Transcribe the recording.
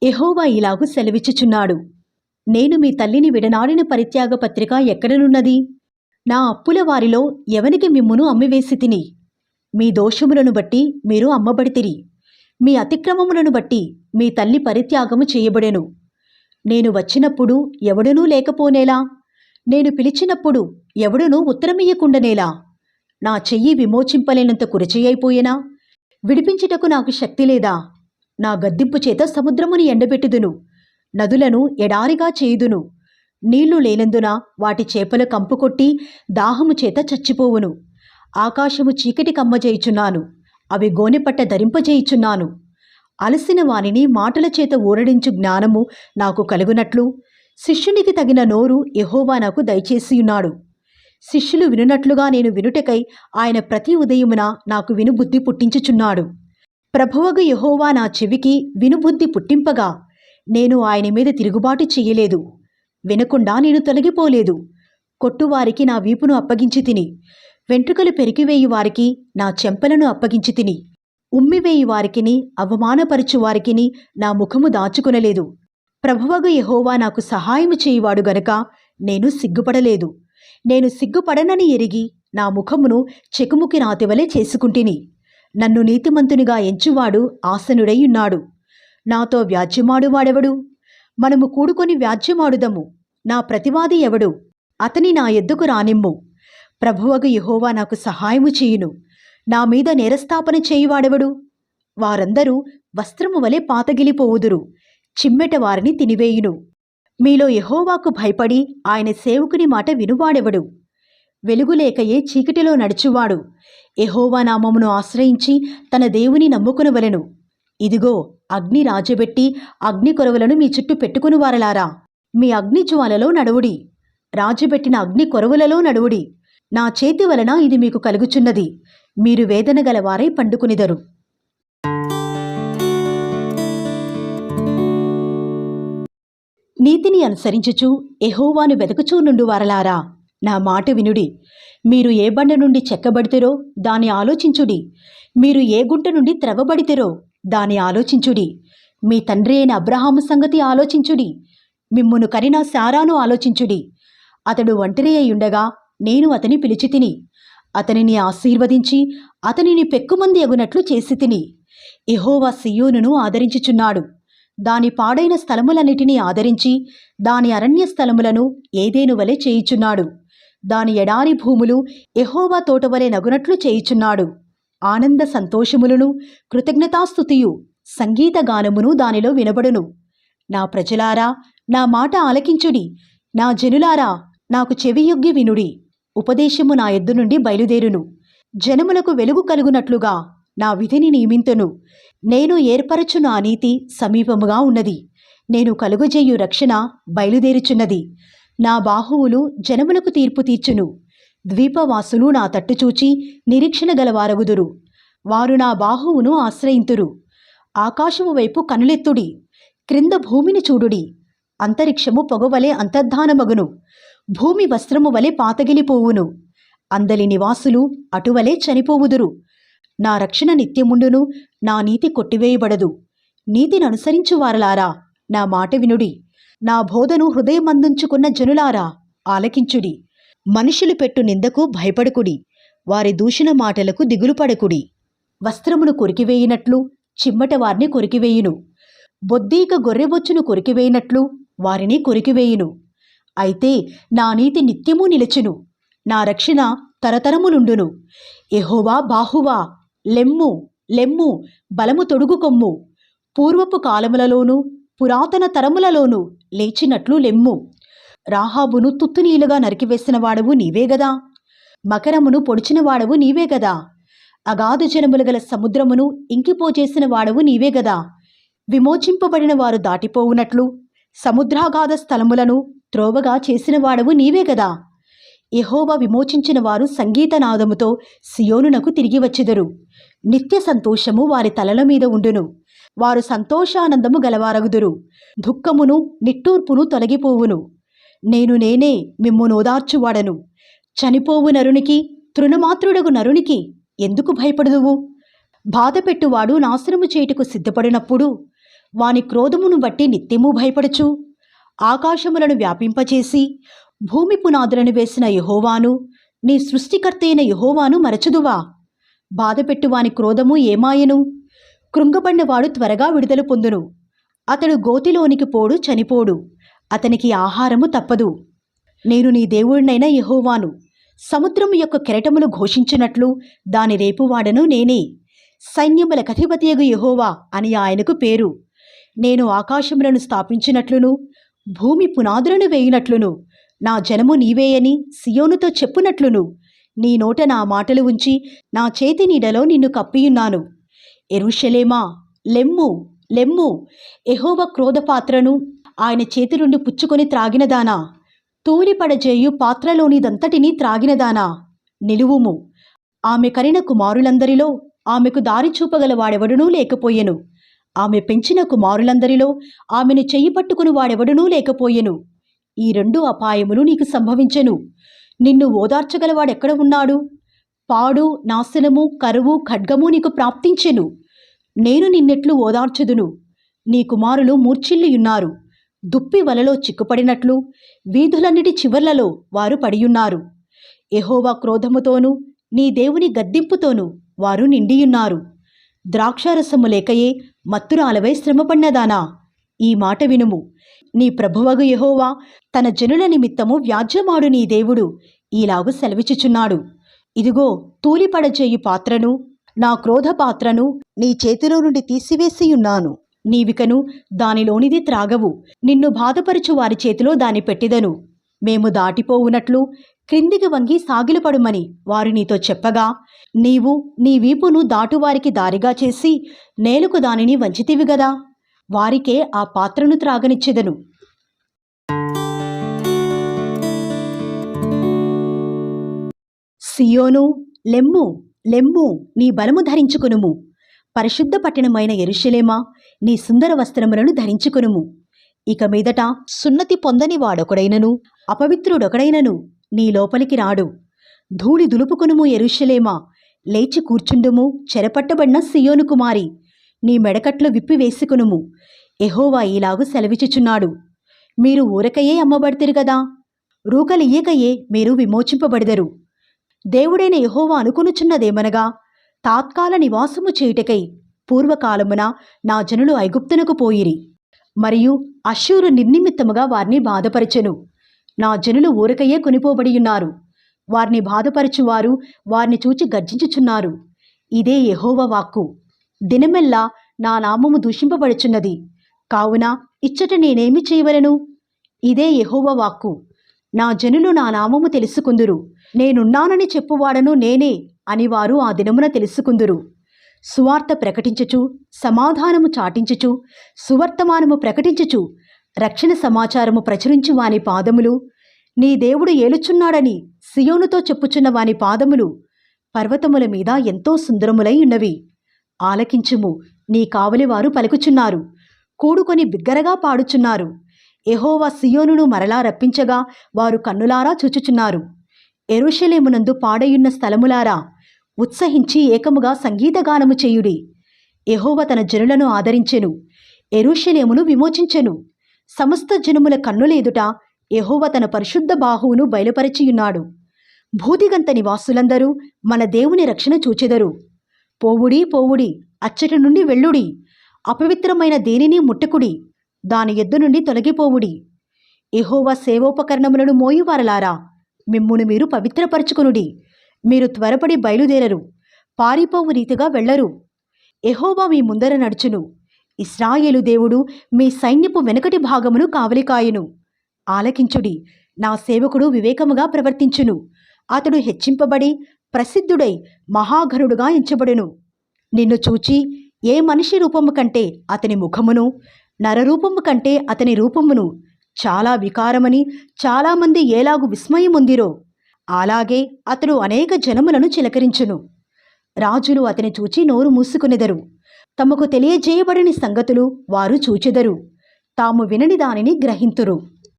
యెహోవా ఇలాగు సెలవిచ్చుచున్నాడు, నేను మీ తల్లిని విడనాడిన పరిత్యాగ పత్రిక ఎక్కడనున్నది? నా అప్పుల వారిలో ఎవనికి మిమ్మును అమ్మివేసి తిని? మీ దోషములను బట్టి మీరు అమ్మబడితిరి. మీ అతిక్రమములను బట్టి మీ తల్లి పరిత్యాగము చేయబడెను. నేను వచ్చినప్పుడు ఎవడునూ లేకపోనేలా? నేను పిలిచినప్పుడు ఎవడునూ ఉత్తరమియ్యకుండనేలా? నా చెయ్యి విమోచింపలేనంత కురచెయ్యైపోయెనా? విడిపించుటకు నాకు శక్తి లేదా? నా గద్దింపు చేత సముద్రముని ఎండబెట్టుదును, నదులను ఎడారిగా చేయుదును. నీళ్లు లేనందున వాటి చేపలు కంపుకొట్టి దాహము చేత చచ్చిపోవును. ఆకాశము చీకటి కమ్మజేయుచున్నాను, అవి గోనెపట్ట ధరింపజేయుచున్నాను. అలసిన వానిని మాటల చేత ఊరడించు జ్ఞానము నాకు కలుగునట్లు శిష్యునికి తగిన నోరు యెహోవా నాకు దయచేసియున్నాడు. శిష్యులు వినునట్లుగా నేను వినుటకై ఆయన ప్రతి ఉదయమున నాకు వినుబుద్ధి పుట్టించుచున్నాడు. ప్రభువగు యెహోవా నా చెవికి వినుబుద్ధి పుట్టింపగా నేను ఆయన మీద తిరుగుబాటు చెయ్యలేదు. వినకుండా నేను తొలగిపోలేదు. కొట్టువారికి నా వీపును అప్పగించి తిని, వెంట్రుకలు పెరికివేయి వారికి నా చెంపలను అప్పగించి తిని, ఉమ్మివేయి వారికిని అవమానపరచు వారికిని నా ముఖము దాచుకొనలేదు. ప్రభువగు యెహోవా నాకు సహాయము చేయువాడు గనుక నేను సిగ్గుపడలేదు. నేను సిగ్గుపడనని ఎరిగి నా ముఖమును చెకుముకి రాతివలే చేసుకుంటిని. నన్ను నీతిమంతునిగా ఎంచువాడు ఆసనుడై ఉన్నాడు. నాతో వ్యాజ్యమాడువాడెవడు? మనము కూడుకొని వ్యాజ్యమాడుదము. నా ప్రతివాది ఎవడు? అతని నా ఎద్దుకు రానిమ్ము. ప్రభువగు యెహోవా నాకు సహాయము చేయును. నా మీద నేరస్థాపన చేయువాడెవడు? వారందరూ వస్త్రము వలె పాతగిలిపోవుదురు, చిమ్మెట వారిని తినివేయును. మీలో యెహోవాకు భయపడి ఆయన సేవకుని మాట వినువాడెవడు? వెలుగులేకయే చీకటిలో నడుచువాడు యెహోవా నామమును ఆశ్రయించి తన దేవుని నమ్ముకునవలెను. ఇదిగో, అగ్ని రాజబెట్టి అగ్ని కొరవలను మీ చుట్టూ పెట్టుకుని వారలారా, మీ అగ్ని జ్వాలలో నడువుడి, రాజబెట్టిన అగ్ని కొరవులలో నడువుడి. నా చేతి వలన ఇది మీకు కలుగుచున్నది. మీరు వేదన గలవారై పండుకునిదరు. నీతిని అనుసరించుచు యెహోవాను వెదకుచూ నుండు వారలారా, నా మాట వినుడి. మీరు ఏ బండ నుండి చెక్కబడితిరో దాని ఆలోచించుడి. మీరు ఏ గుంట నుండి త్రవ్వబడితిరో దాని ఆలోచించుడి. మీ తండ్రి అయిన అబ్రహాము సంగతి ఆలోచించుడి. మిమ్మును కనిన శారాను ఆలోచించుడి. అతడు ఒంటరి అయ్యుండగా నేను అతని పిలిచి తిని, అతనిని ఆశీర్వదించి అతనిని పెక్కుమంది అగునట్లు చేసి తిని. యెహోవా సీయోనును ఆదరించుచున్నాడు. దాని పాడైన స్థలములన్నిటినీ ఆదరించి దాని అరణ్య స్థలములను ఏదేను వలె చేయుచున్నాడు. దాని ఎడారి భూములు యెహోవా తోటవలె నగునట్లు చేయుచున్నాడు. ఆనంద సంతోషములను కృతజ్ఞతాస్తుతియు సంగీతగానమును దానిలో వినబడును. నా ప్రజలారా, నా మాట ఆలకించుడి. నా జనులారా, నాకు చెవియొగ్గి వినుడి. ఉపదేశము నా ఎద్దు నుండి బయలుదేరును. జనములకు వెలుగు కలుగునట్లుగా నా విధిని నియమింతును. నేను ఏర్పరచు నా నీతి సమీపముగా ఉన్నది. నేను కలుగజేయు రక్షణ బయలుదేరుచున్నది. నా బాహువులు జనములకు తీర్పు తీర్చును. ద్వీపవాసులు నా తట్టు చూచి నిరీక్షణ గలవారగుదురు. వారు నా బాహువును ఆశ్రయింతురు. ఆకాశము వైపు కనులెత్తుడి, క్రింద భూమిని చూడుడి. అంతరిక్షము పొగవలే అంతర్ధానమగును, భూమి వస్త్రము వలె పాతగిలిపోవును. అందలి నివాసులు అటువలే చనిపోవుదురు. నా రక్షణ నిత్యముండును, నా నీతి కొట్టివేయబడదు. నీతిని అనుసరించు వారలారా, నా మాట వినుడి. నా బోధను హృదయమందుంచుకున్న జనులారా, ఆలకించుడి. మనుషులు పెట్టు నిందకు భయపడుకుడి, వారి దూషణ మాటలకు దిగులుపడకుడి. వస్త్రమును కొరికివేయినట్లు చిమ్మట వారిని కొరికివేయును. బొద్దీక గొర్రెబొచ్చును కొరికివేయినట్లు వారిని కొరికివేయును. అయితే నా నీతి నిత్యము నిలుచును, నా రక్షణ తరతరములుండును. యెహోవా బాహువా, లెమ్ము లెమ్ము, బలము తొడుగుకొమ్ము. పూర్వపు కాలములలోనూ పురాతన తరములలోనూ లేచినట్లు లెమ్ము. రాహాబును తుత్తునీలుగా నరికివేసిన వాడవు నీవే గదా. మకరమును పొడిచిన వాడవు నీవే గదా. అగాధ జనములు గల సముద్రమును ఇంకిపోజేసిన వాడవు నీవే గదా. విమోచింపబడిన వారు దాటిపోవునట్లు సముద్రాగాధ స్థలములను త్రోవగా చేసిన వాడవు నీవే గదా. యెహోవా విమోచించిన వారు సంగీతనాదముతో సియోనునకు తిరిగి వచ్చెదరు. నిత్య సంతోషము వారి తలల మీద ఉండును. వారు సంతోషానందము గలవారగుదురు. దుఃఖమును నిట్టూర్పును తొలగిపోవును. నేనే మిమ్మును ఓదార్చువాడను. చనిపోవు నరునికి, తృణమాత్రుడగు నరునికి ఎందుకు భయపడుదువు? బాధపెట్టువాడు నాశనము చేయుటకు సిద్ధపడినప్పుడు వాని క్రోధమును బట్టి నిత్యము భయపడుచు ఆకాశములను వ్యాపింపచేసి భూమి పునాదులను వేసిన యెహోవాను, నీ సృష్టికర్త అయిన యెహోవాను మరచుదువా? బాధపెట్టు వాని క్రోధము ఏమాయెను? కృంగబడినవాడు త్వరగా విడుదల పొందును. అతడు గోతిలోనికి పోడు, చనిపోడు. అతనికి ఆహారము తప్పదు. నేను నీ దేవుడినైన యెహోవాను. సముద్రము యొక్క కెరటములు ఘోషించినట్లు దాని రేపువాడను నేనే. సైన్యములకధిపతియగు యెహోవా అని ఆయనకు పేరు. నేను ఆకాశములను స్థాపించినట్లును భూమి పునాదులను వేయునట్లును నా జనము నీవేయని సియోనుతో చెప్పునట్లును నీ నోట నా మాటలు ఉంచి నా చేతి నీడలో నిన్ను కప్పియున్నాను. యెరూషలేమా, లెమ్ము, లెమ్ము, యెహోవా క్రోధపాత్రను ఆయన చేతి నుండి పుచ్చుకొని త్రాగినదానా, తూలిపడజేయు పాత్రలోనిదంతటినీ త్రాగినదానా, నిలువుము. ఆమె కనిన కుమారులందరిలో ఆమెకు దారి చూపగల వాడెవడునూ లేకపోయెను. ఆమె పెంచిన కుమారులందరిలో ఆమెను చెయ్యి పట్టుకుని వాడెవడునూ లేకపోయెను. ఈ 2 అపాయములు నీకు సంభవించెను. నిన్ను ఓదార్చగలవాడెక్కడ ఉన్నాడు? పాడు, నాశనము, కరువు, ఖడ్గము నీకు ప్రాప్తించెను. నేను నిన్నెట్లు ఓదార్చుదును? నీ కుమారులు మూర్ఛిల్లియున్నారు. దుప్పి వలలో చిక్కుపడినట్లు వీధులన్నిటి చివర్లలో వారు పడియున్నారు. యెహోవా క్రోధముతోనూ నీ దేవుని గద్దింపుతోనూ వారు నిండియున్నారు. ద్రాక్షారసము లేకయే మత్తురాలవై శ్రమపడినదానా, ఈ మాట వినుము. నీ ప్రభువగు యెహోవా తన జనుల నిమిత్తము వ్యాజ్యమాడు నీ దేవుడు ఈలాగు సెలవిచ్చుచున్నాడు. ఇదిగో, తూలిపడజేయు పాత్రను, నా క్రోధ పాత్రను నీ చేతిలో నుండి తీసివేసియున్నాను. నీవికను దానిలోనిది త్రాగవు. నిన్ను బాధపరచు వారి చేతిలో దాని పెట్టెదను. మేము దాటిపోవునట్లు క్రిందికి వంగి సాగిలపడుమని వారు నీతో చెప్పగా, నీవు నీ వీపును దాటువారికి దారిగా చేసి నేలకు దానిని వంచితివి గదా. వారికే ఆ పాత్రను త్రాగనిచ్చెదను. సియోను, లెమ్ము, లెమ్ము, నీ బలము ధరించుకొనుము. పరిశుద్ధ పట్టణమైన యెరూషలేమా, నీ సుందర వస్త్రములను ధరించుకొనుము. ఇక మీదట సున్నతి పొందని వాడొకడైనను అపవిత్రుడొకడైనను నీ లోపలికి రాడు. ధూళి దులుపుకొనుము యెరూషలేమా, లేచి కూర్చుండుము. చెరపట్టబడిన సియోను కుమారి, నీ మెడకట్లు విప్పివేసుకునుము. యెహోవా ఈలాగు సెలవిచ్చుచున్నాడు. మీరు ఊరకయే అమ్మబడితిరు గదా, రూకలియ్యకయే మీరు విమోచింపబడిదరు. దేవుడైన యెహోవా అనుకొనుచున్నదేమనగా, తాత్కాల నివాసము చేయుటకై పూర్వకాలమున నా జనులు ఐగుప్తునకు పోయిరి, మరియు అష్షూరు నిర్నిమిత్తముగా వారిని బాధపరచెను. నా జనులు ఊరకయే కొనిపోబడియున్నారు. వారిని బాధపరచువారు వారిని చూచి గర్జించుచున్నారు. ఇదే యెహోవా వాక్కు. దినమెల్లా నా నామము దూషింపబడుచున్నది. కావున ఇచ్చట నేనేమి చేయవలెను? ఇదే యెహోవా వాక్కు. నా జనులు నా నామము తెలుసుకుందురు. నేనున్నానని చెప్పువాడను నేనే అని వారు ఆ దినమున తెలుసుకుందురు. సువార్త ప్రకటించుచు, సమాధానము చాటించుచు, సువర్తమానము ప్రకటించుచు, రక్షణ సమాచారము ప్రచురించు వాని పాదములు, నీ దేవుడు ఏలుచున్నాడని సియోనుతో చెప్పుచున్న వాని పాదములు పర్వతముల మీద ఎంతో సుందరములై ఉన్నవి. ఆలకించుము, నీ కావలివారు పలుకుచున్నారు. కూడుకొని బిగ్గరగా పాడుచున్నారు. యెహోవా సియోనును మరలా రప్పించగా వారు కన్నులారా చూచుచున్నారు. యెరూషలేమునందు పాడయున్న స్థలములారా, ఉత్సహించి ఏకముగా సంగీతగానము చేయుడి. యెహోవా తన జనులను ఆదరించెను, యెరూషలేమును విమోచించెను. సమస్త జనముల కన్నుల ఎదుట యెహోవా తన పరిశుద్ధ బాహువును బయలుపరచియున్నాడు. భూదిగంత నివాసులందరూ మన దేవుని రక్షణ చూచెదరు. పోవుడి, పోవుడి, అచ్చటి నుండి వెళ్ళుడి. అపవిత్రమైన దేనిని ముట్టకుడి, దాని ఎద్దు నుండి తొలగిపోవుడి. యెహోవా సేవోపకరణములను మోయువారలారా, మిమ్మును మీరు పవిత్రపరచుకొనుడి. మీరు త్వరపడి బయలుదేరరు, పారిపోవు రీతిగా వెళ్ళరు. యెహోవా మీ ముందర నడుచును. ఇశ్రాయేలు దేవుడు మీ సైన్యపు వెనుకటి భాగమును కావలికాయును. ఆలకించుడి, నా సేవకుడు వివేకముగా ప్రవర్తించును. అతడు హెచ్చింపబడి ప్రసిద్ధుడై మహాఘనుడుగా ఎంచబడును. నిన్ను చూచి ఏ మనిషి రూపము కంటే అతని ముఖమును, నరరూపము కంటే అతని రూపమును చాలా వికారమని చాలామంది ఏలాగు విస్మయముందిరో, అలాగే అతడు అనేక జనములను చిలకరించును. రాజులు అతని చూచి నోరు మూసుకునెదరు. తమకు తెలియజేయబడని సంగతులు వారు చూచెదరు. తాము వినని దానిని గ్రహింతురు.